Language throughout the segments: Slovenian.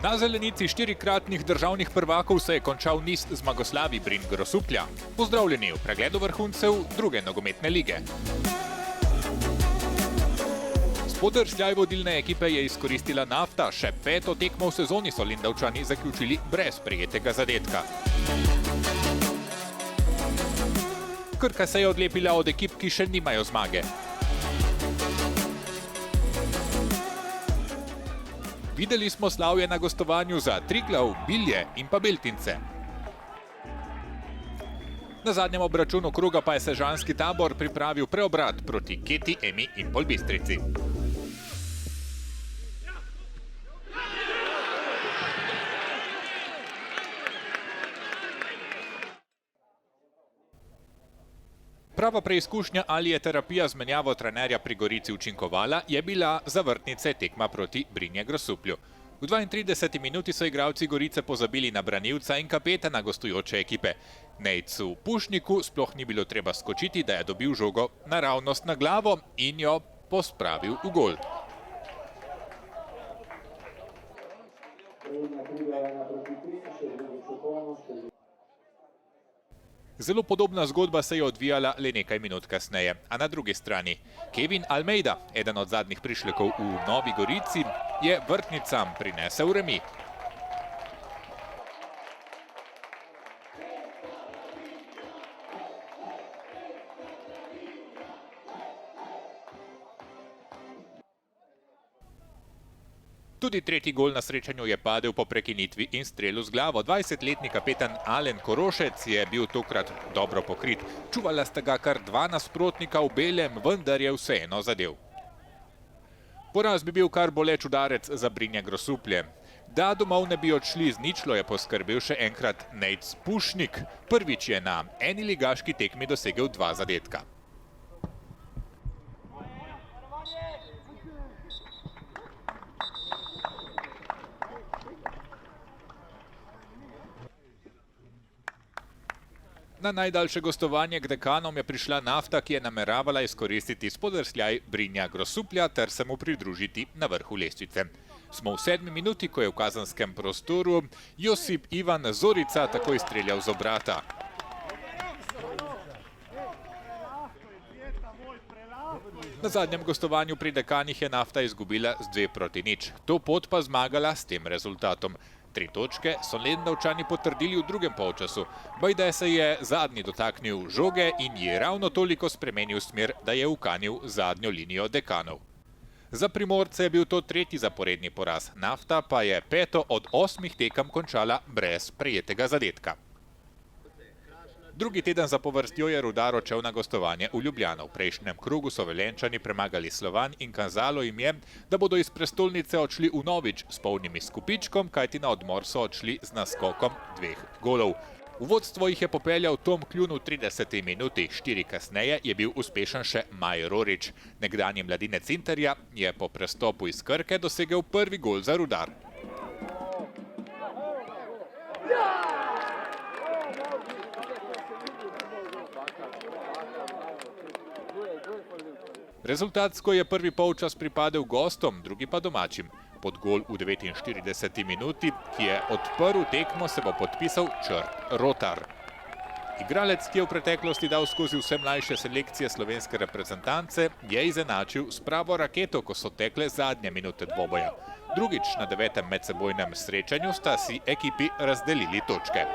Na zelenici štirikratnih državnih prvakov se je končal niz zmagoslavi Brin Grosuplja. Pozdravljeni v pregledu vrhuncev druge nogometne lige. Spodrsljaj vodilne ekipe je izkoristila Nafta, še 5. tekmo v sezoni so Lendavčani zaključili brez prejetega zadetka. Krka se je odlepila od ekip, ki še nimajo zmage. Videli smo slavje na gostovanju za Triglav, Bilje in pa Beltince. Na zadnjem obračunu kroga pa je sežanski tabor pripravil preobrat proti Keti, Emi in Polbistrici. Prava preizkušnja, ali je terapija z menjavo trenerja pri Gorici učinkovala, je bila za vrtnice tekma proti Brinje Grosuplju. V 32. minuti so igralci Gorice pozabili na branilca in kapetana gostujoče ekipe. Nejcu Pušniku sploh ni bilo treba skočiti, da je dobil žogo naravnost na glavo in jo pospravil v gol. Zelo podobna zgodba se je odvijala le nekaj minut kasneje, a na drugi strani. Kevin Almeida, eden od zadnjih prišlekov v Novi Gorici, je vrtnicam prinesel remi. Tudi tretji gol na srečanju je padel po prekinitvi in strelu z glavo. 20-letni kapetan Alen Korošec je bil tokrat dobro pokrit. Čuvala sta ga kar dva nasprotnika v belem, vendar je vseeno zadel. Poraz bi bil kar boleč udarec za Brinje Grosuplje. Da domov ne bi odšli z ničlo, je poskrbel še enkrat Nejc Pušnik. Prvič je na eni ligaški tekmi dosegel 2 zadetka. Na najdaljše gostovanje k Dekanom je prišla Nafta, ki je nameravala izkoristiti spodrsljaj Brinja Grosuplja ter se mu pridružiti na vrhu lestvice. Smo v 7. minuti, ko je v kazanskem prostoru Josip Ivan Zorica takoj streljal z obrata. Na zadnjem gostovanju pri Dekanih je Nafta izgubila z 2-0. To pot pa zmagala s tem rezultatom. 3 točke so Lendavčani potrdili v drugem polčasu. Bajde se je zadnji dotaknil žoge in je ravno toliko spremenil smer, da je ukanil zadnjo linijo Dekanov. Za Primorce je bil to 3. zaporedni poraz. Nafta pa je 5. od 8 tekem končala brez prejetega zadetka. Drugi teden zapovrstjo je Rudar odšel na gostovanje v Ljubljano. V prejšnjem krogu so Velenjčani premagali Slovan in kazalo jim je, da bodo iz prestolnice odšli vnovič s polnimi skupičkom, kajti na odmor so odšli z naskokom 2 golov. V vodstvo jih je popeljal Tom Kljun v 30. minuti, 4 kasneje je bil uspešen še Maj Rorič. Nekdanji mladinec Interja je po prestopu iz Krke dosegel prvi gol za Rudar. Rezultatsko je prvi polčas pripadel gostom, drugi pa domačim. Pod gol v 49. minuti, ki je odprl tekmo, se bo podpisal Črt Rotar. Igralec, ki je v preteklosti dal skozi vse mlajše selekcije slovenske reprezentance, je izenačil s pravo raketo, ko so tekle zadnje minute dvoboja. Drugič na 9. medsebojnem srečanju sta si ekipi razdelili točke.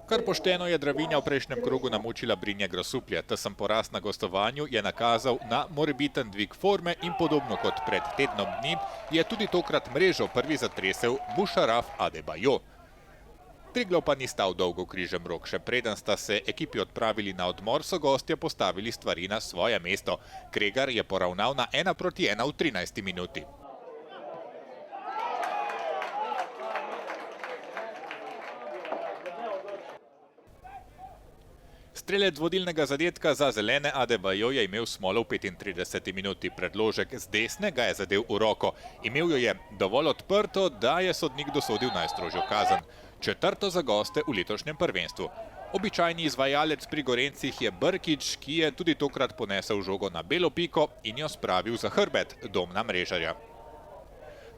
Kar pošteno je Dravinja v prejšnjem krogu namučila Brinje Grosuplje. Tesem poraz na gostovanju je nakazal na morebiten dvig forme in podobno kot pred tednom dni je tudi tokrat mrežo prvi zatresel Mušaraf Adebayo. Triglav pa ni stal dolgo križem rok. Še preden sta se ekipi odpravili na odmor, so gostje postavili stvari na svoje mesto. Kregar je poravnal na 1-1 v 13. minuti. Strelec vodilnega zadetka za zelene Adebayo je imel smolo v 35. minuti. Predložek z desne ga je zadel v roko. Imel jo je dovolj odprto, da je sodnik dosodil najstrožjo kazen. četrto za goste v letošnjem prvenstvu. Običajni izvajalec pri Gorencih je Brkić, ki je tudi tokrat ponesel žogo na belo piko in jo spravil za hrbet Domna Mrežarja.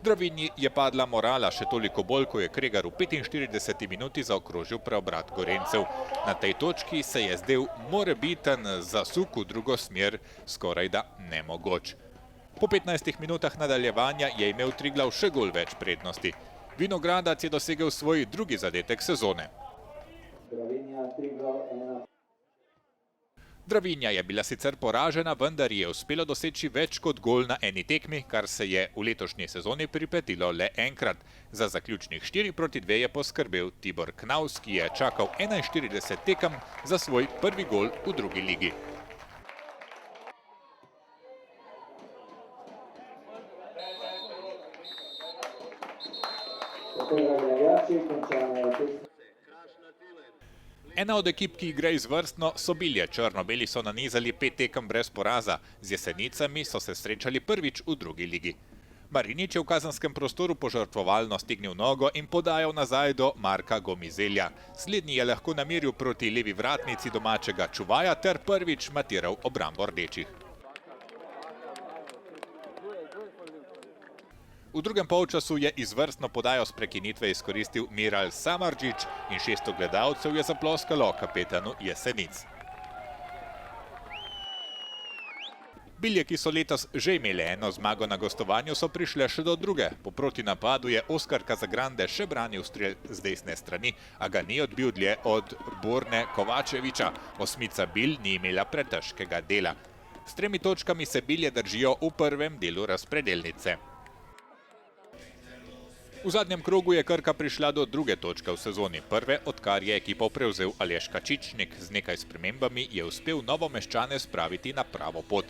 Dravinji je padla morala še toliko bolj, ko je Kregar v 45 minuti zaokrožil preobrat Gorencev. Na tej točki se je zdel morebiten zasuk v drugo smer skorajda nemogoč. Po 15 minutah nadaljevanja je imel Triglav še gol več prednosti. Vinogradac je dosegel svoj drugi zadetek sezone. Dravinja je bila sicer poražena, vendar je uspelo doseči več kot gol na eni tekmi, kar se je v letošnji sezoni pripetilo le enkrat. Za zaključnih 4-2 je poskrbel Tibor Knavs, ki je čakal 41 tekem za svoj prvi gol v drugi ligi. Ena od ekip, ki igra izvrstno, so Bilje. Črno-beli so nanizali 5 tekem brez poraza. Z Jesenicami so se srečali prvič v drugi ligi. Marinič je v kazenskem prostoru požrtvovalno stignil nogo in podajal nazaj do Marka Gomizelja. Slednji je lahko nameril proti levi vratnici domačega Čuvaja ter prvič matiral obrambo rdečih. V drugem polčasu je izvrstno podajo s prekinitve izkoristil Miral Samardžić in 600 gledalcev je zaploskalo kapetanu Jesenic. Bilje, ki so letos že imeli eno zmago na gostovanju, so prišle še do druge. Po protinapadu je Oskar Casagrande še branil strel z desne strani, a ga ni odbil dlje od Borne Kovačeviča. Osmica Bilj ni imela pretežkega dela. S 3 točkami se Bilje držijo v prvem delu razpredelnice. V zadnjem krogu je Krka prišla do druge točke v sezoni. Prve, odkar je ekipo prevzel Aleš Kačičnik. Z nekaj spremembami je uspel Novomeščane spraviti na pravo pot.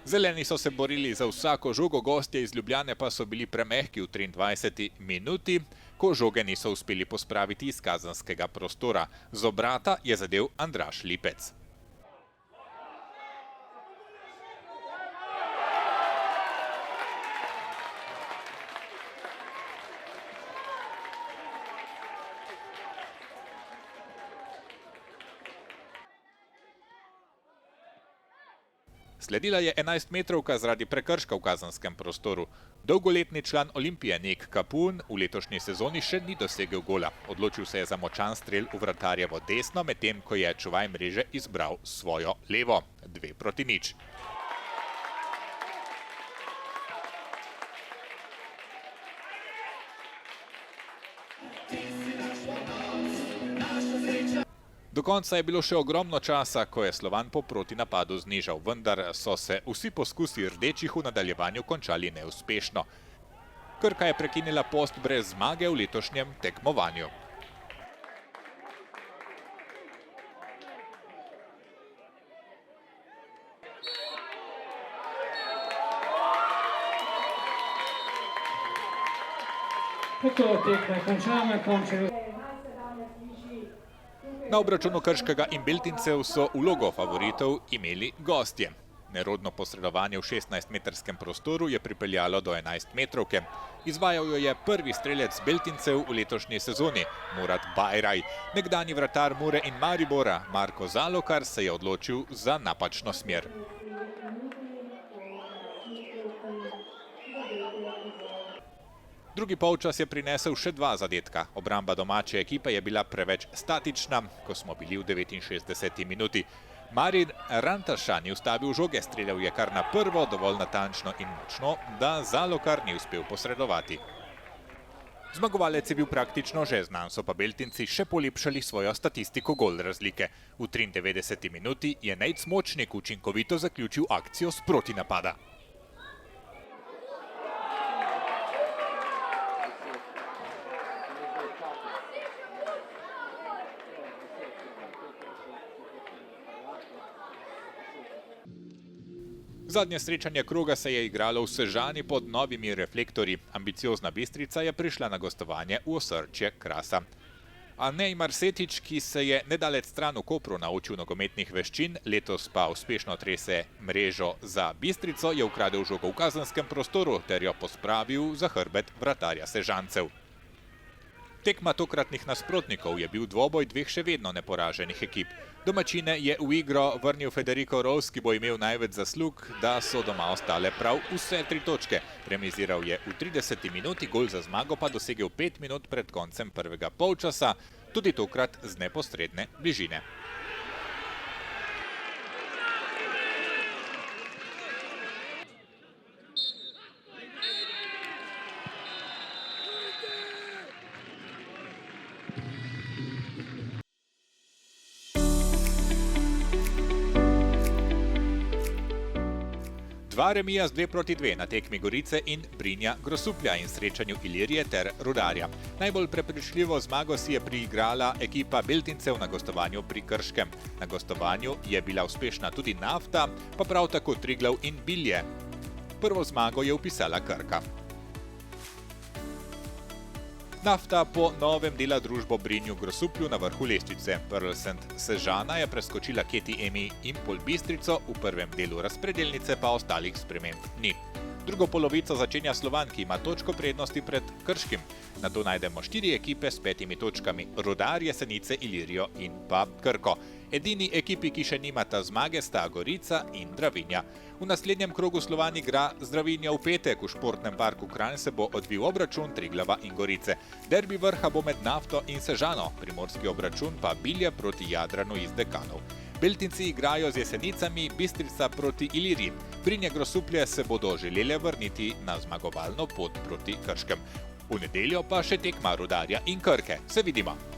Zeleni so se borili za vsako žogo, gostje iz Ljubljane pa so bili premehki v 23. minuti, ko žoge niso uspeli pospraviti iz kazenskega prostora. Z obrata je zadel Andraž Lipec. Sledila je 11-metrovka zaradi prekrška v kazenskem prostoru. Dolgoletni član Olimpije Nik Kapun v letošnji sezoni še ni dosegel gola. Odločil se je za močan strel v vratarjevo desno, medtem ko je čuvaj mreže izbral svojo levo. 2-0. Do konca je bilo še ogromno časa, ko je Slovan po protinapadu znižal, vendar so se vsi poskusi rdečih v nadaljevanju končali neuspešno. Krka je prekinila post brez zmage v letošnjem tekmovanju. Na obračunu Krškega in Beltincev so vlogo favoritov imeli gostje. Nerodno posredovanje v 16-metrskem prostoru je pripeljalo do 11-metrovke. Izvajal jo je prvi strelec Beltincev v letošnji sezoni, Murat Bajraj. Nekdanji vratar Mure in Maribora, Marko Zalokar, se je odločil za napačno smer. Drugi polčas je prinesel še 2 zadetka. Obramba domače ekipe je bila preveč statična, ko smo bili v 69. minuti. Marin Rantaša ni ustavil žoge, streljal je kar na prvo, dovolj natančno in močno, da Zalokar ni uspel posredovati. Zmagovalec je bil praktično že znan, so pa Beltinci še polepšali svojo statistiko gol razlike. V 93. minuti je Nejc Močnik učinkovito zaključil akcijo s protinapada. Zadnje srečanje kroga se je igralo v Sežani pod novimi reflektorji. Ambiciozna Bistrica je prišla na gostovanje v osrčje Krasa. Anej Marsetič, ki se je nedalec stran v Kopru naučil nogometnih veščin, letos pa uspešno trese mrežo za Bistrico, je ukradel žogo v kazenskem prostoru ter jo pospravil za hrbet vratarja Sežancev. Tekma tokratnih nasprotnikov je bil dvoboj dveh še vedno neporaženih ekip. Domačine je v igro vrnil Federico Rous, ki bo imel največ zaslug, da so doma ostale prav vse 3 točke. Remiziral je v 30. minuti, gol za zmago pa dosegel 5 minut pred koncem prvega polčasa, tudi tokrat z neposredne bližine. Dva remija z 2-2 na tekmi Gorice in Brinja Grosuplja in srečanju Ilirije ter Rudarja. Najbolj prepričljivo zmago si je priigrala ekipa Beltincev na gostovanju pri Krškem. Na gostovanju je bila uspešna tudi Nafta, pa prav tako Triglav in Bilje. Prvo zmago je vpisala Krka. Nafta po novem dela družbo Brinju Grosuplju na vrhu lestvice. Pearl St. Sežana je preskočila Keti Emi Impol Bistrico, v prvem delu razpredelnice pa ostalih sprememb ni. Drugo polovico začenja Slovan, ki ima točko prednosti pred Krškim. Nato najdemo 4 ekipe s 5 točkami: Rudar, Jesenice, Ilirijo in pa Krko. Edini ekipi, ki še nimata zmage, sta Gorica in Dravinja. V naslednjem krogu Slovan igra z Dravinjo v petek. V športnem parku Kranj se bo odvil obračun Triglava in Gorice. Derbi vrha bo med Nafto in Sežano, primorski obračun pa Bilje proti Jadranu iz Dekanov. Beltinci igrajo z Jesenicami, Bistrica proti Iliriji. Brinje Grosuplje se bodo želele vrniti na zmagovalno pot proti Krškem. V nedeljo pa še tekma Rudarja in Krke. Se vidimo!